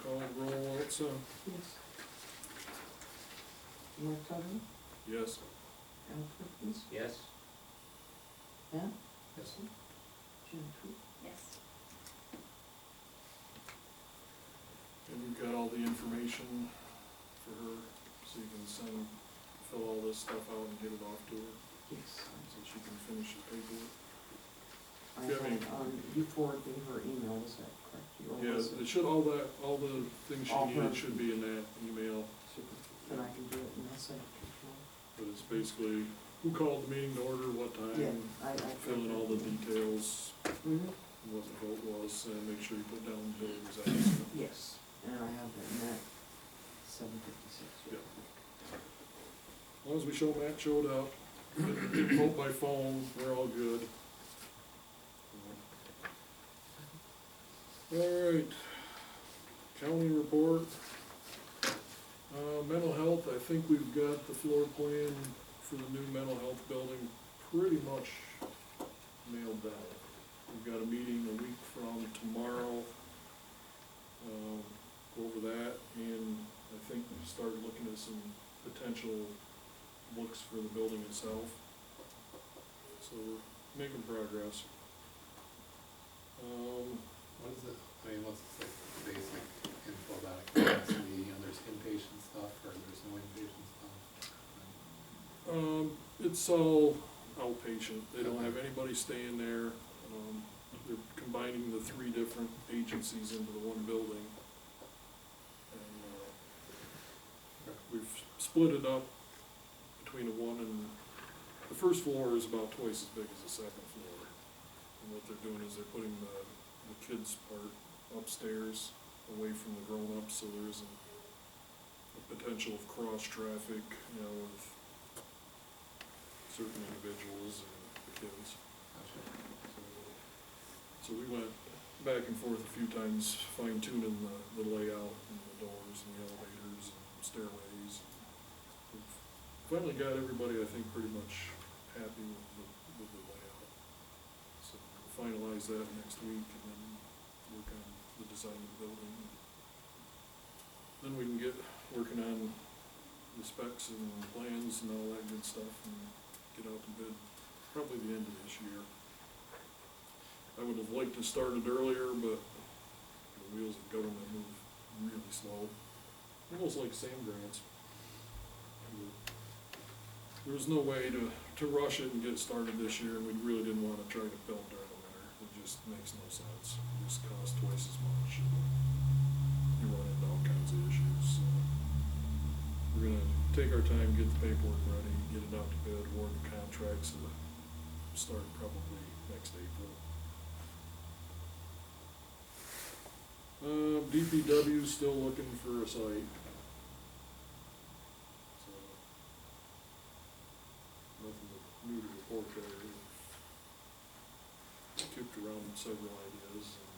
Call roll, Elsa? Yes. Mark Tubman, Yes. Al Perkins, Yes. Ben, Yes. Jim Tree. Yes. And you've got all the information for her, so you can fill all this stuff out and get it off to her, Yes. so she can finish the paperwork. I Do you have any- have, you forwarded me her email, is that correct? Or Yeah, was it should, all the things she All her- needed should be in that email, Super, then I can do it and I'll send it to you. but it's basically who called the meeting to order, what Yeah, time, I. fill in all the details, Mm-hmm, what the vote was, and make sure you put down the building size. yes, and I have that in that 756. Yeah. As long as we show Matt showed up, didn't vote by phone, we're all good. All right, county report. Mental health, I think we've got the floor plan for the new mental health building pretty much nailed down. We've got a meeting a week from tomorrow, go over that, and I think we've started looking at some potential looks for the building itself. So we're making progress. What is it, what's like the basic info about it? Capacity, there's inpatient stuff, or there's no inpatient stuff? It's all outpatient, they don't have anybody staying there. They're combining the three different agencies into the one building. And, we've split it up between the one and, the first floor is about twice as big as the second floor. And what they're doing is they're putting the kids' part upstairs, away from the grown-ups, so there isn't a potential of cross-traffic, with certain individuals and the kids. So we went back and forth a few times, fine-tuning the layout and the doors and the elevators and stairways. We've finally got everybody, I think, pretty much happy with the layout. So we'll finalize that next week and then work on the design of the building. Then we can get working on the specs and plans and all that good stuff and get out to bid probably the end of this year. I would have liked to start it earlier, but the wheels of government move really slow, almost like SAM grants. There was no way to rush it and get it started this year, and we really didn't want to try to build during the winter. It just makes no sense. It just costs twice as much. You run into all kinds of issues. So we're gonna take our time, get the paperwork ready, get it out to bid, award the contracts, and start probably next April. DPW is still looking for a site. So, nothing new to report there. Kicked around several ideas and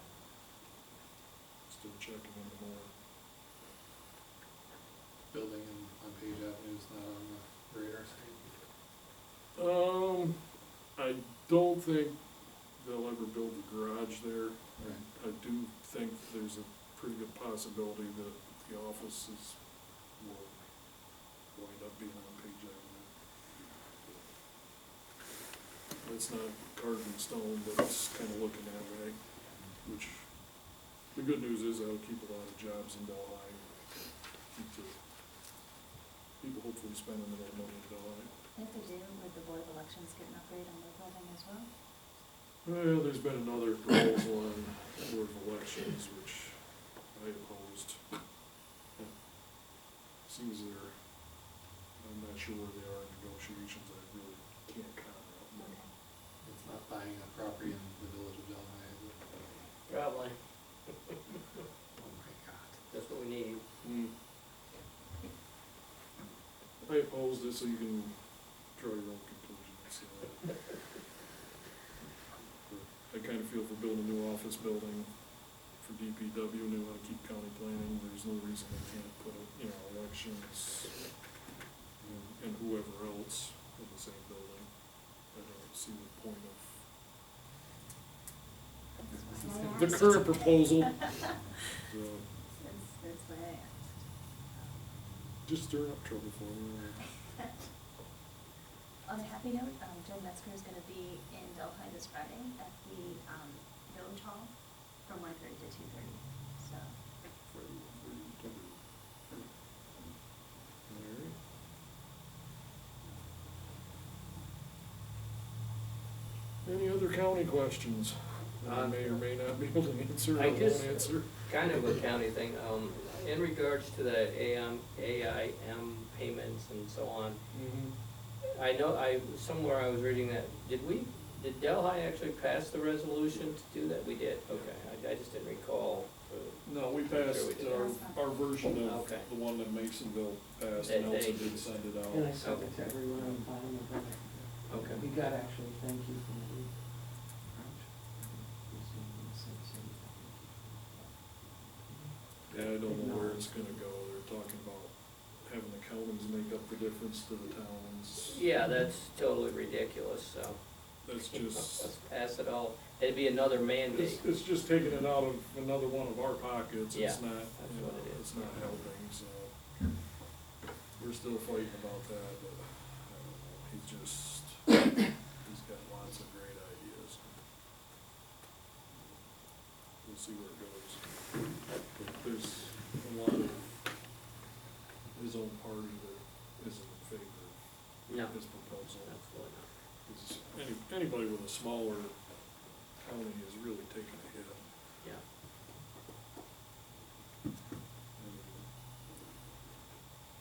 still checking into more. Building on Page Avenue is not on the radar screen. I don't think they'll ever build a garage there. I do think there's a pretty good possibility that the offices will wind up being on Page Avenue. It's not carved in stone, but it's kind of looking that way, which, the good news is that'll keep a lot of jobs in Delhi. Keep the people hopefully spending a little money in Delhi. If they do, would the Board of Elections get an upgrade on their building as well? Well, there's been another proposal on Board of Elections, which I opposed. Seems I'm not sure where they are in negotiations, I really can't comment on that. It's not buying a property in the village of Delhi, is it? Probably, Oh my God. that's what we need. I opposed it, so you can draw your own conclusions. I kind of feel for building a new office building for DPW, and they want to keep county planning, there's no reason they can't put, elections and whoever else in the same building. I don't see the point of the current proposal. So, just stirring up trouble for me. On a happy note, Jen Metzger is gonna be in Delhi this Friday at the, Village Hall from 1:30 to 2:30, so. Any other county questions that I may or may not be able to answer or I won't just- answer? Kind of a county thing, in regards to the AIM payments and so on, Mhm. I know, somewhere I was reading that, did Delhi actually pass the resolution to do that? We did, okay, I just didn't recall. No, we Sure passed we did. our version of Okay. the one that Masonville passed, That and they Nelson did. did send it And I out. sent it to everyone on the bottom of it. Okay. We got actually, thank you from the. Yeah, I don't know where it's gonna go, they're talking about having the counties make up the difference to the towns. Yeah, that's totally ridiculous, so. That's just, Let's pass it all, it'd be another mandate. it's just taking it out of another one of our pockets, Yeah, it's not, that's you know, what it is. it's not helping, so. We're still fighting about that, but, I don't know, he's got lots of great ideas. We'll see where it goes. But there's a lot of his own party that isn't in favor No, of his proposal. absolutely not. 'Cause anybody with a smaller county is really taking a hit. Yeah.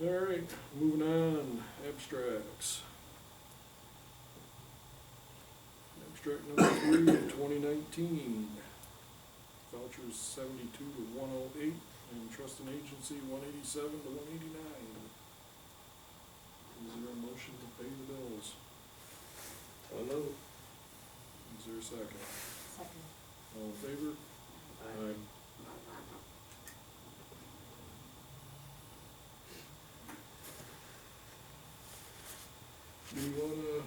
All right, moving on, abstracts. Abstract number 3, 2019. Vouchers 72 to 108, and trust and agency 187 to 189. Is there a motion to pay the bills? So moved. Is there a second? Second. All in favor? Aye. Do you wanna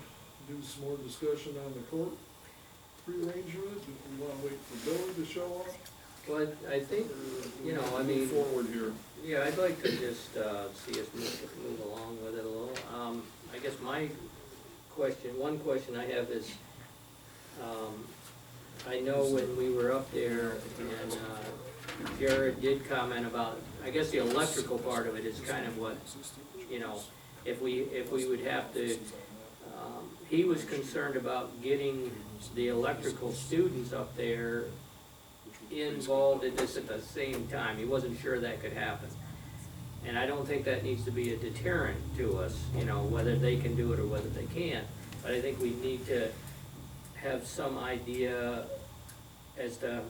do some more discussion on the court rearrangement? Do we wanna wait for Billy to show up? Well, I think, Or you know, I move mean. forward here. Yeah, I'd like to just, see us move along with it a little. I guess my one question I have is, I know when we were up there and, Jared did comment about, I guess the electrical part of it is kind of what, you know, if we would have to, he was concerned about getting the electrical students up there involved in this at the same time. He wasn't sure that could happen. And I don't think that needs to be a deterrent to us, you know, whether they can do it or whether they can't. But I think we need to have some idea as to,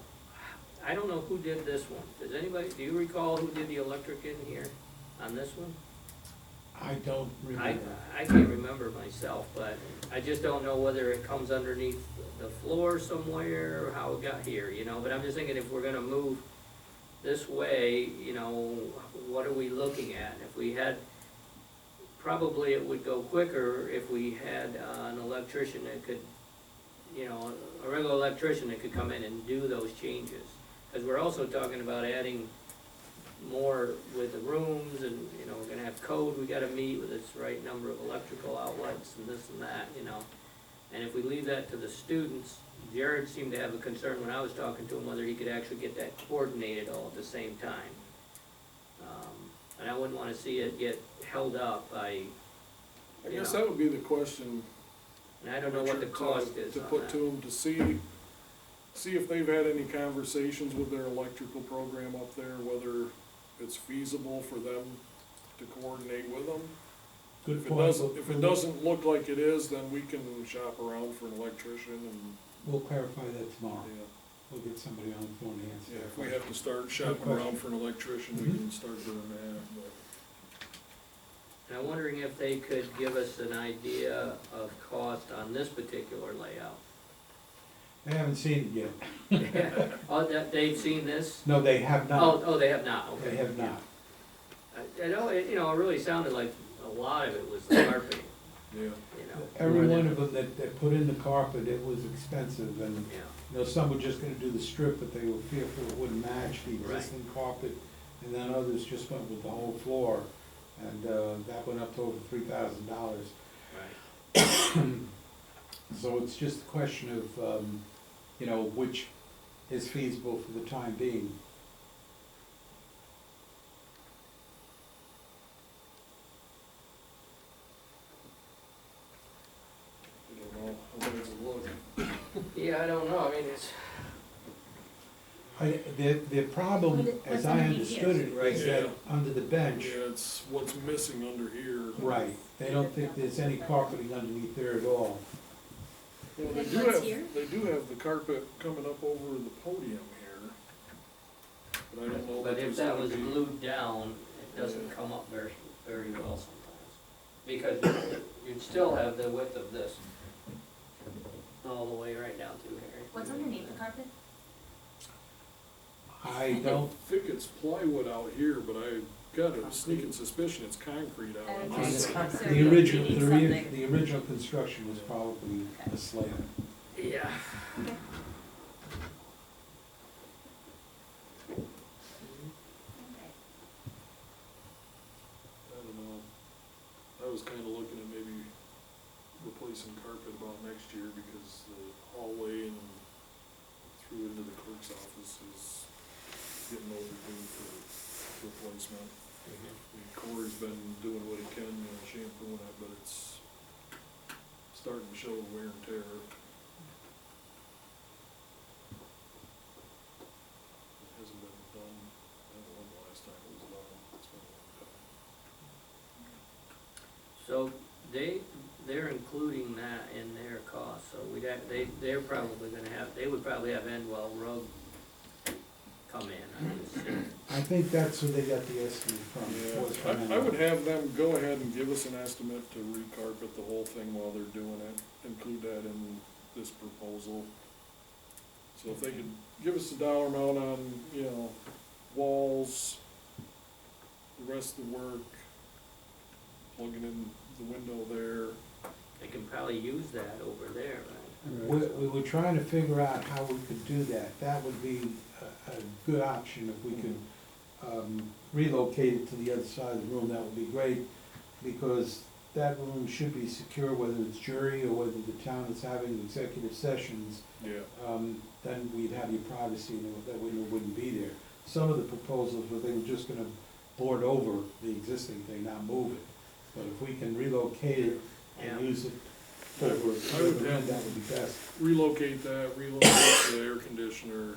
I don't know who did this one. Does anybody, do you recall who did the electric in here on this one? I don't remember. I can't remember myself, but I just don't know whether it comes underneath the floor somewhere or how it got here, you know, but I'm just thinking if we're gonna move this way, you know, what are we looking at? If we had, probably it would go quicker if we had an electrician that could, you know, a regular electrician that could come in and do those changes. Cause we're also talking about adding more with the rooms and, you know, we're gonna have code, we gotta meet with its right number of electrical outlets and this and that, you know. And if we leave that to the students, Jared seemed to have a concern when I was talking to him, whether he could actually get that coordinated all at the same time. And I wouldn't wanna see it get held up by, I you guess know. that would be the question. And I don't know what the Richard, cost is to on put that. to them to see if they've had any conversations with their electrical program up there, whether it's feasible for them to coordinate with them. Good If it point. doesn't, if it doesn't look like it is, then we can shop around for an electrician and, We'll clarify that tomorrow. yeah. We'll get somebody on the phone to answer. Yeah, that if we question. have to start shopping around for an electrician, we can start doing that, but. And I'm wondering if they could give us an idea of cost on this particular layout. They haven't seen it yet. Oh, they've seen this? No, they have not. Oh, they have not, okay. They have not. I know, it really sounded like a lot of it was the carpeting, Yeah. you know. Every more one than- of them that put in the carpet, it was expensive, and, Yeah, you know, some were just gonna do the strip, but they were fearful it wouldn't match the existing carpet, and then others just went with the whole floor. and, that went up to over $3,000. Right. So it's just a question of, you know, which is feasible for the time being. I don't know, how bad does it look? Yeah, I don't know, I mean, it's, The problem, What as what's I underneath here? understood it, is Right. that Yeah. under the bench, Yeah, it's what's missing under here. right, they don't think there's any carpeting underneath there at all. Well, And what's here? they do have the carpet coming up over the podium here, but I don't know but that if there's that gonna was be. glued down, it doesn't Yeah. come up very, very well sometimes. Because you'd still have the width of this, all the way right down through here. What's underneath the carpet? I don't, think it's plywood out here, but I got a sneaking suspicion it's concrete out on Okay. this It's side. So the you original, need the something. the original construction was probably a slab. Yeah. Okay. Okay. I don't know. I was kinda looking at maybe replacing carpet about next year because the hallway and through into the clerk's office is getting overdue for replacement. I mean, Corey's been doing what he can, you know, shampooing it, but it's starting to show wear and tear. It hasn't been done, I don't know when the last time it was done, it's been a long time. So they're including that in their cost, so they're probably gonna have, they would probably have Endwell Road come in, I would assume. I think that's where they got the estimate from. was from Yeah, I would have them go ahead and give us an estimate to recarpet the whole thing while they're doing it, include that in this proposal. So if they could give us a dollar amount on, you know, walls, the rest of the work, plugging in the window there. They can probably use that over there, right? We were trying to figure out how we could do that. That would be a good option if we could relocate it to the other side of the room. That would be great, because that room should be secure, whether it's jury or whether the town is having executive sessions. Yeah. Then we'd have your privacy, and that window wouldn't be there. Some of the proposals were they were just gonna board over the existing thing, not move it. But if we can relocate it Yeah. and use it over, I would have- that would be best. Relocate that, relocate the air conditioner.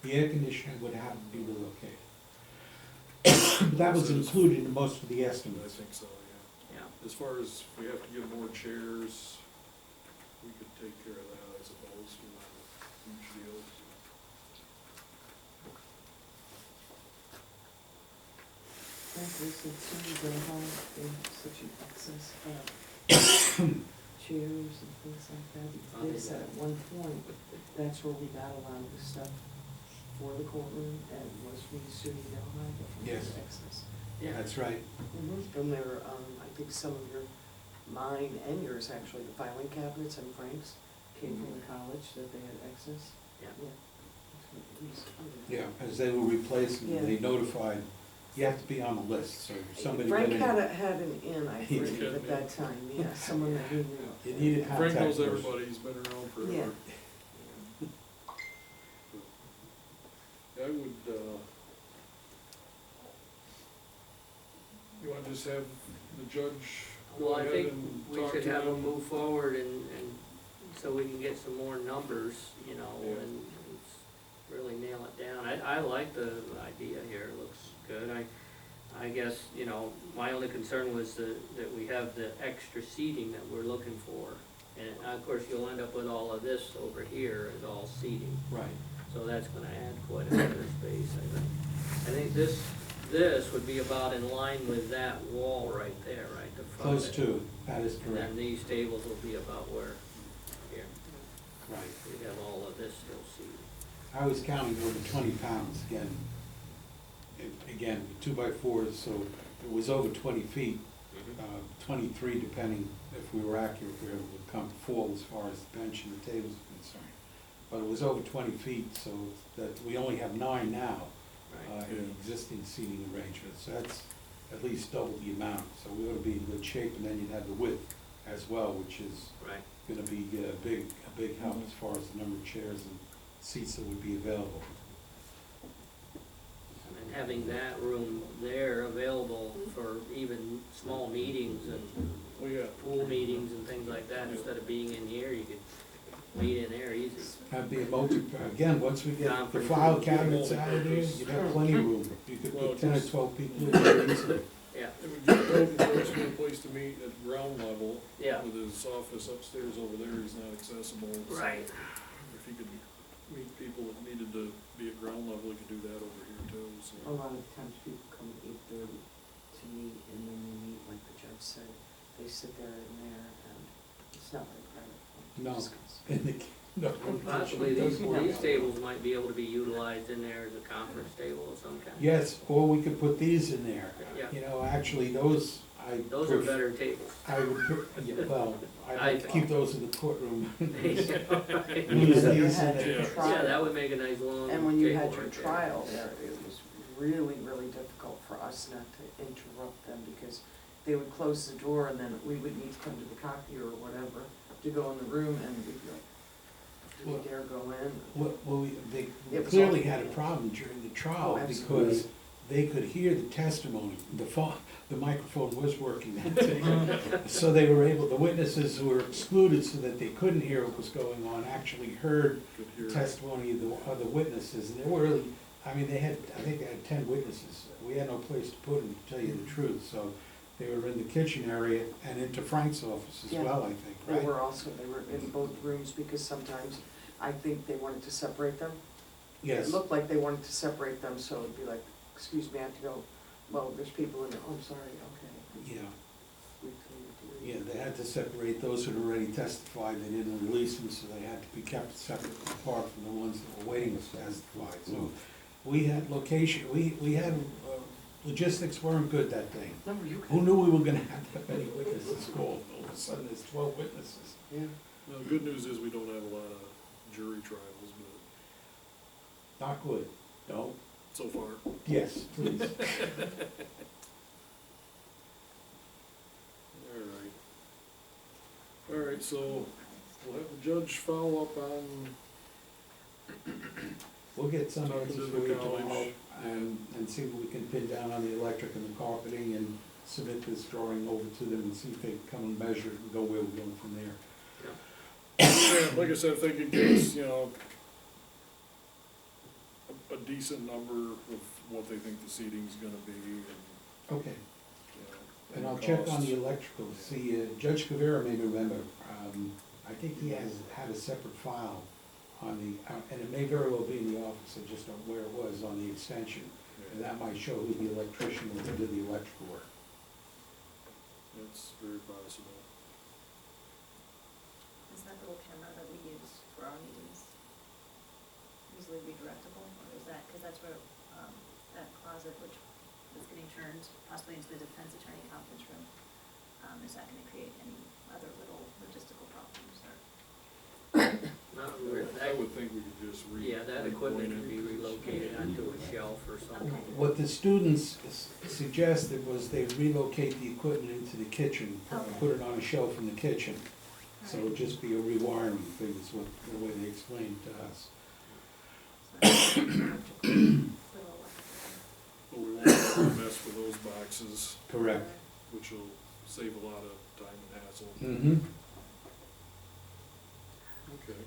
The air conditioner would have to be relocated. That was included in most of the I estimates. think so, yeah. Yeah. As far as if we have to get more chairs, we could take care of that, I suppose, with huge deals. Frankly, since soon as they have, they have such an excess of chairs and things like that. They said at one point, that's where we got a lot of the stuff for the courtroom, and was from the city of Delhi, but from Yes. the excess. Yeah. That's right. And there, I think some of mine and yours actually, the filing cabinets and Frank's came from the college that they had excess. Yeah. That's what it was under. Yeah, as they were replacing, Yeah. they notified, you have to be on the list, so if somebody Frank went in. had an in, I He believe, did. at that time, yeah, someone that he knew. You needed Frank contact knows person. everybody, he's been around forever. Yeah. I would, you wanna just have the judge go Well, I ahead think and we talk should to have them them? move forward and so we can get some more numbers, you know, Yeah. and really nail it down. I like the idea here, it looks good. I guess, you know, my only concern was that we have the extra seating that we're looking for. And of course, you'll end up with all of this over here as all seating, Right. so that's gonna add quite a bit of space, I think. I think this would be about in line with that wall right there, right, the front of Close it. to, that is And correct. then these tables will be about where, here, Right. we have all of this still seated. I was counting over 20 pounds again. Again, 2x4s, so it was over 20 feet, 23 depending if we were accurate, we were able to come full as far as the bench and the tables are concerned. But it was over 20 feet, so that we only have 9 now Right. in the existing seating arrangements. So at least double the amount, so we ought to be in good shape, and then you'd have the width as well, which is Right. gonna be a big help as far as the number of chairs and seats that would be available. And having that room there available for even small meetings and Well, yeah, pool meetings and things like that, instead of being in here, you could meet in there easy. That'd be a again, once we get the Conference file room. cabinets out of there, you'd have plenty of room. You could Well, put 10 or just- 12 people in there easily. Yeah, it would give code enforcement a place to meet at ground level. Yeah. With his office upstairs over there, he's not accessible. so right. If he could meet people that needed to be at ground level, he could do that over here too, so. A lot of times people come at 8:30 to meet, and then they meet, like the judge said, they sit there and there, and it's not very private. No. to discuss. In the, no. Possibly these tables might be able to be utilized in there as a conference table of some kind. Yes, or we could put these in there. Yeah. You know, actually, those, Those are better tables. I would, yeah, well, I'd I like to keep those in the courtroom. And Use when you these in had there. your Yeah. Yeah, that trial, would make a nice long table and when you had your right there. trial there, it was really, really difficult for us not to interrupt them, because they would close the door, and then we would need to come to the copier or whatever to go in the room, and we'd be like, do Well- we dare go in? Well, they It was clearly all- had a problem during the Oh, trial absolutely. because they could hear the testimony. The microphone was working that day. So they were able, the witnesses who were excluded so that they couldn't hear what was going on, actually heard Could hear. testimony of the other witnesses. And they were really, I mean, I think they had 10 witnesses. We had no place to put them, to tell you the truth. So they were in the kitchen area and into Frank's office as Yeah. well, I think, They right? they were in both rooms, because sometimes I think they wanted to separate them. Yes. It looked like they wanted to separate them, so it'd be like, excuse me, I have to go, well, there's people in there, oh, I'm sorry, okay. Yeah. We can do it. Yeah, they had to separate those who had already testified, they didn't release them, so they had to be kept separate apart from the ones that were waiting to testify. So we had location, we had, logistics weren't good that day. No, you Who can. knew we were gonna have that many witnesses called? All of a sudden, there's 12 witnesses. Yeah. Well, the good news is we don't have a lot of jury trials, but Not good, no? so far. Yes, please. All right, so we'll have the judge follow up on, We'll get some Talking answers to for the you college. tomorrow and see what we can pin down on the electric and the carpeting and submit this drawing over to them and see if they can come and measure it and go where we're going from there. yeah, like I said, if they could give us, a decent number of what they think the seating's gonna be and, Okay. And I'll the check on costs. the electrical, see, Judge Cavera may remember, I think he had a separate file on the, and it may very well be in the office, I just don't know where it was on the extension. And that might show who the electrician was who did the electrical work. That's very possible. Is that little camera that we use for our meetings easily redirectable, or is that, because that's where, that closet, which is getting turned possibly into the defense attorney conference room, is that gonna create any other little logistical problems, or? Not I really. would think we could just Yeah, that equipment repoint could be it. relocated onto a shelf or something. Okay. What the students suggested was they relocate the equipment into the kitchen, put it on a shelf in the kitchen. So it'd just be a rewiring thing, is what, the way they explained to us. Little But we won't have to mess with those boxes, Correct. which will save a lot of time and hassle. Mm-hmm. Okay.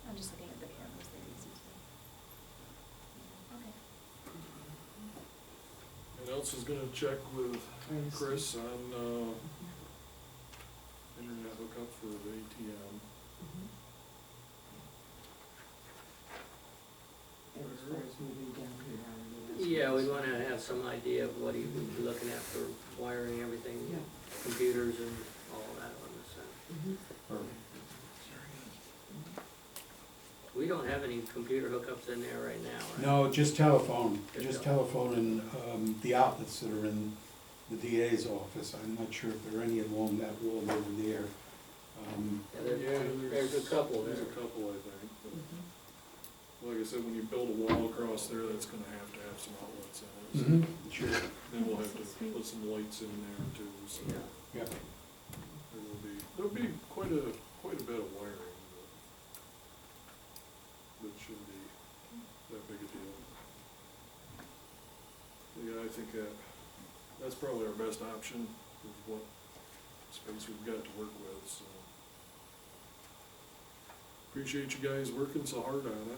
I'm just looking at the cameras that you see. Okay. And else is gonna check with Chris on, internet hookup for the ATM. And as far as moving down here, Yeah, we wanna have some idea of what he would be looking at for wiring everything, Yeah. computers and all of that on this end. We don't have any computer hookups in there right now, right? No, just telephone and, the outlets that are in the DA's office. I'm not sure if there are any along that wall over there. Yeah, there's a couple There's there. a couple, I think. but- like I said, when you build a wall across there, that's gonna have to have some outlets in it. Mm-hmm, sure, Then we'll have to put some lights in there too, so Yeah. yeah. there'll be quite a bit of wiring, but it shouldn't be that big a deal. Yeah, I think that's probably our best option with what space we've got to work with, so. Appreciate you guys working so hard on it.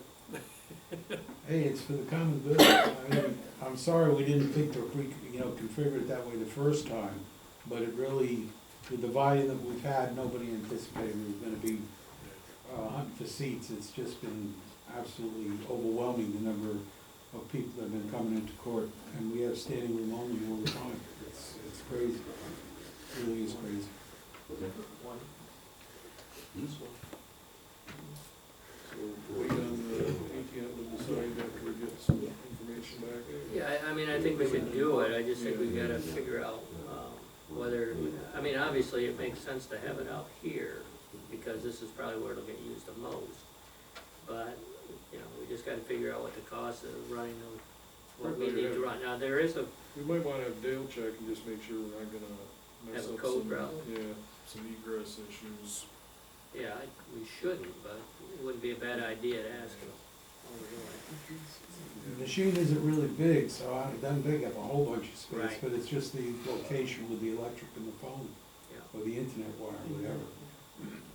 Hey, it's for the common good. I mean, I'm sorry we didn't think to, configure it that way the first time, but it really, with the volume that we've had, nobody anticipated we were gonna be hunting for seats. It's just been absolutely overwhelming, the number of people that have been coming into court, and we have standing room only all the time. It's crazy. It really is crazy. One. So wait on the ATM to decide after we get some information back. Yeah, I mean, I think we should do it, I just think we've gotta figure out, whether, I mean, obviously it makes sense to have it out here, because this is probably where it'll get used the most. But, we just gotta figure out what the cost of running them, what we need to run. Now, there is We might wanna have Dale check and just make sure we're not gonna mess Have a up code some, problem. some egress issues. we shouldn't, but it wouldn't be a bad idea to ask them. The machine isn't really big, so it doesn't take up a whole bunch of space, Right. but it's just the location with the electric and the phone, Yeah. or the internet wire, whatever.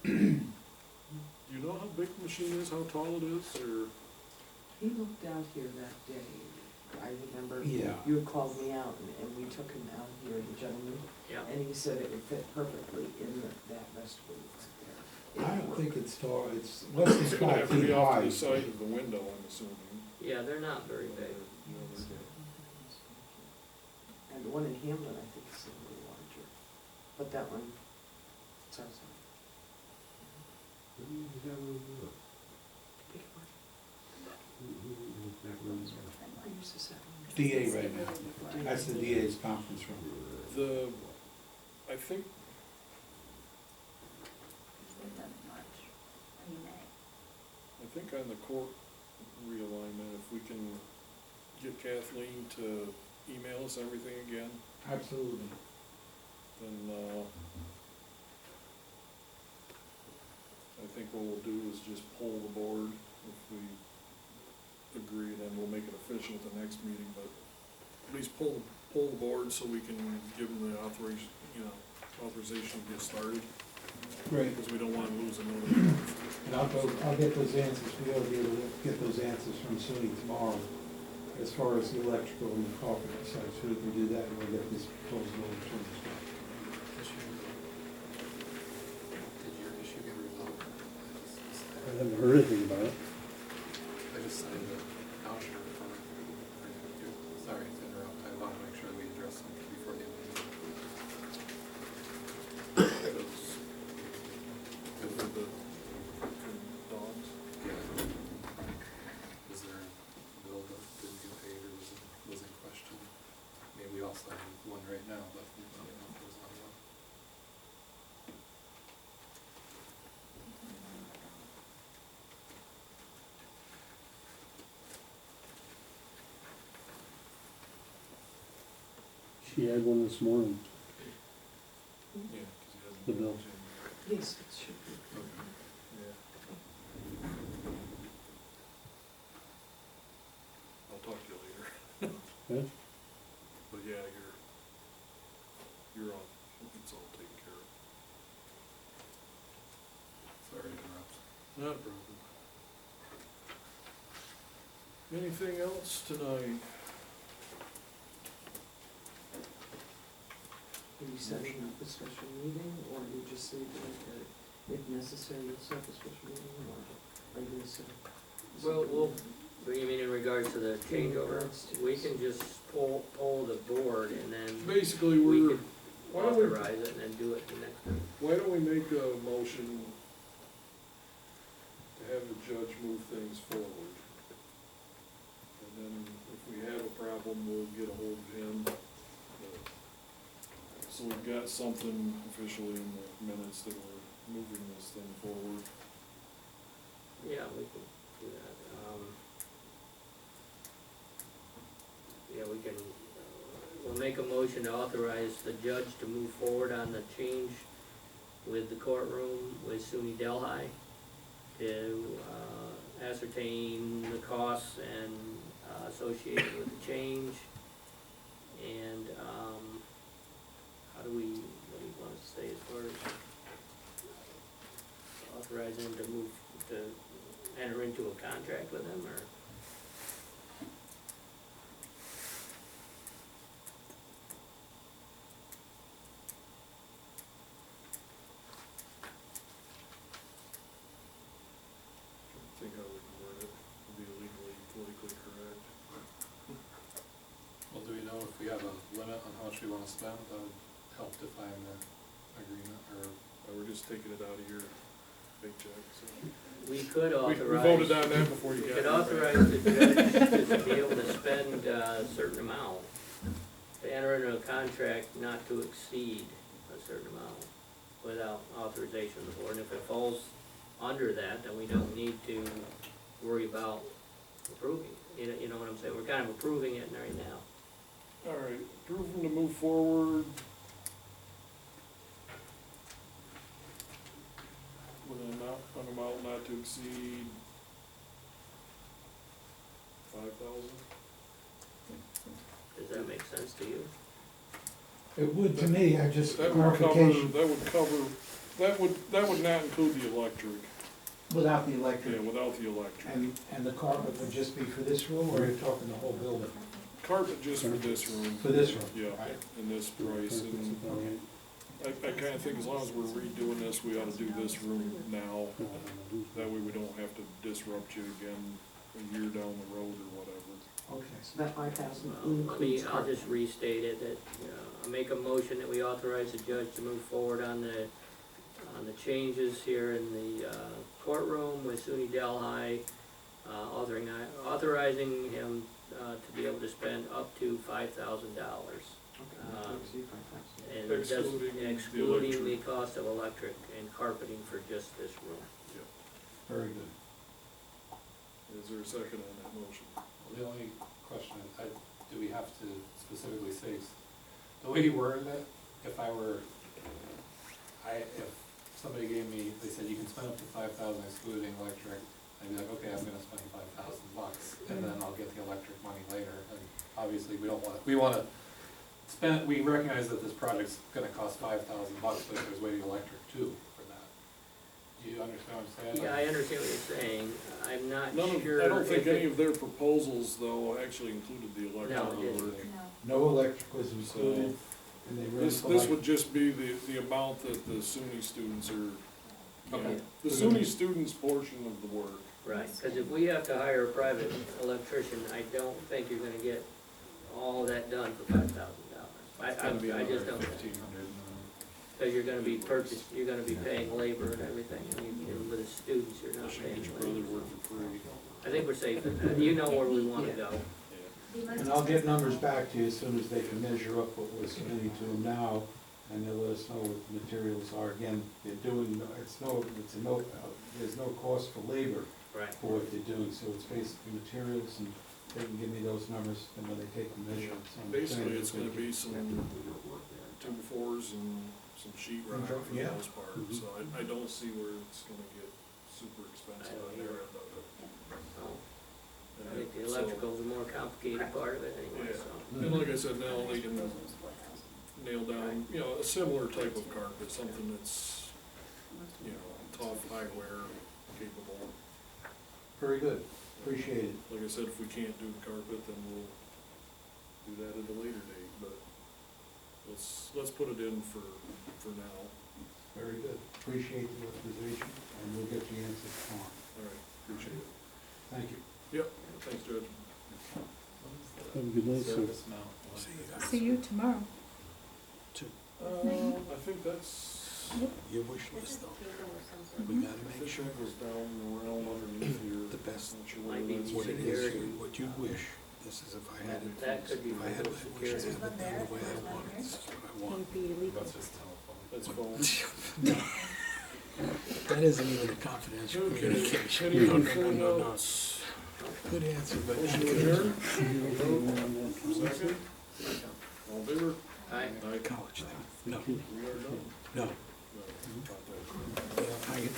Do you know how big the machine is, how tall it is, or? He looked out here that day, I remember. Yeah. You had called me out and we took him out here, the gentleman, Yeah, and he said it would fit perfectly in that vestibule there. I don't think it's tall, it's less than It's gonna 5 have to be feet off to high. the side of the window, I'm assuming. yeah, they're not very big. And the one in Hamlin, I think, is a little larger, but that one, it's outside. I used to say. DA right now, that's the DA's conference room. I think, They've done it March, May. I think on the court realignment, if we can get Kathleen to email us everything again, Absolutely. then, I think what we'll do is just pull the board. If we agree, then we'll make it official at the next meeting, but at least pull the board so we can give them the authorization to get started, Great, because we don't wanna lose another month. and I'll get those answers, we ought to be able to get those answers from Sunny tomorrow, as far as the electrical and the carpet, so we can do that, and we'll get this proposal over to them. Did your issue get resolved? I haven't heard anything about it. I just signed the voucher for, sorry to interrupt, I want to make sure that we address something before the end of the meeting. Good for the dogs. Was there a bill that didn't get paid or was in question? I mean, we also have one right now, but we don't know if there's another one. She had one this morning. Yeah, 'cause he hasn't. The bill. Yes, it should be. Yeah. I'll talk to you later. Okay? But yeah, you're on, it's all taken care of. Sorry to interrupt. Not a problem. Anything else tonight? Are you setting up a special meeting, or you just say that if necessary, you'll set a special meeting, or are you gonna set? Well, you mean in regards to the changeover, we can just pull the board and then Basically, we we're, could why don't we, authorize it and then do it the next time. why don't we make a motion to have the judge move things forward? And then if we have a problem, we'll get a hold of him. So we've got something officially in the minutes that we're moving this thing forward. Yeah, we can do that. Yeah, we can, we'll make a motion to authorize the judge to move forward on the change with the courtroom with SUNY Delhi to ascertain the costs and associated with the change. And, how do we, what do you want to say as far as authorize him to move, to enter into a contract with them, or? I think how we can word it, would be legally, politically correct. Well, do we know if we have a limit on how much we wanna spend, that would help define the agreement, or? We're just taking it out of your paycheck, so. We could We authorize. voted on that before you We got could here, right? authorize the judge to be able to spend a certain amount, to enter into a contract not to exceed a certain amount without authorization of the board. And if it falls under that, then we don't need to worry about approving. You know what I'm saying? We're kind of approving it right now. All right, approve them to move forward with an amount not to exceed 5,000. Does that make sense to you? It would to me, I just That would cover, clarification, that would not include the electric, without the yeah, electric. without the electric. And the carpet would just be for this room, or you're talking the whole building? Carpet just for this room. For this room? Yeah, Right. in this price, and I kinda think as long as we're redoing this, we ought to do this room now. That way we don't have to disrupt you again a year down the road or whatever. Okay, so that 5,000 Let me, includes I'll carpet. just restate it, that, I make a motion that we authorize the judge to move forward on the changes here in the courtroom with SUNY Delhi, authorizing him to be able to spend up to $5,000. Okay, not to exceed 5,000. And it does- Excluding the excluding the electric. cost of electric and carpeting for just this room. Very good. Is there a second on that motion? Well, the only question, do we have to specifically say, the way you worded it, if somebody gave me, they said you can spend up to 5,000 excluding electric, I'd be like, okay, I'm gonna spend $5,000, and then I'll get the electric money later, and obviously, we wanna spend, we recognize that this project's gonna cost $5,000, but there's way to electric too for that. Do you understand what I'm saying? Yeah, I understand what you're saying. I'm not None of, sure. I don't think if any it- of their proposals, though, actually included the No, electrical it work. didn't. No electric was included, and they really. This would just be the amount that the SUNY students are, Okay. the SUNY students' portion of the work. Right, because if we have to hire a private electrician, I don't think you're gonna get all that done for $5,000. I just don't, $1,500. because you're gonna be you're gonna be paying labor and everything, and with the students, you're not Unless you paying get your brother labor. work for free. I think we're safe in that. You know where we wanna go. Yeah. And I'll get numbers back to you as soon as they can measure up what we're submitting to them now, and they'll let us know what the materials are. Again, they're doing, there's no cost for labor Right. for what they're doing, so it's basically materials, and they can give me those numbers, and when they take the measurements. on the Basically, plan, it's they gonna can- be some 2x4s and some sheet rock for the Yeah. most part, so I don't see where it's gonna get super expensive on their end of it. So, And I think the so- electrical's a more complicated part of it anyway, Yeah. so. And like I said, now they can nail down, a similar type of carpet, something that's, tough, high wear, capable. Very good, appreciate it. Like I said, if we can't do the carpet, then we'll do that at a later date, but let's put it in for now. Very good, appreciate the authorization, and we'll get the answers tomorrow. All right, appreciate it. Thank you. Yep, thanks, Judge. Have a good night, sir. Service amount. See you tomorrow. I think that's, Your wish list though, we gotta I make think sure that was down around underneath here. The best- Not sure Might where be it is. what it Security. is, what you wish. This is if I had it, That could be if I had legal my wish, I security. have it done the way I want it, this is what I want. It'd be illegal. That's just telephone. That's phone. That isn't even a confidential Okay, communication. any No, other no, no, phone no, no. notes? Good answer, but Motion she to could adjourn? Second? All in favor? Aye. Aye. college thing. No, We are done. no. No, not that. Yeah, I,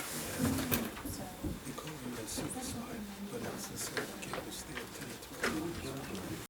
So, they call me a suicide, but it's the same kid was there 10 or 12 years.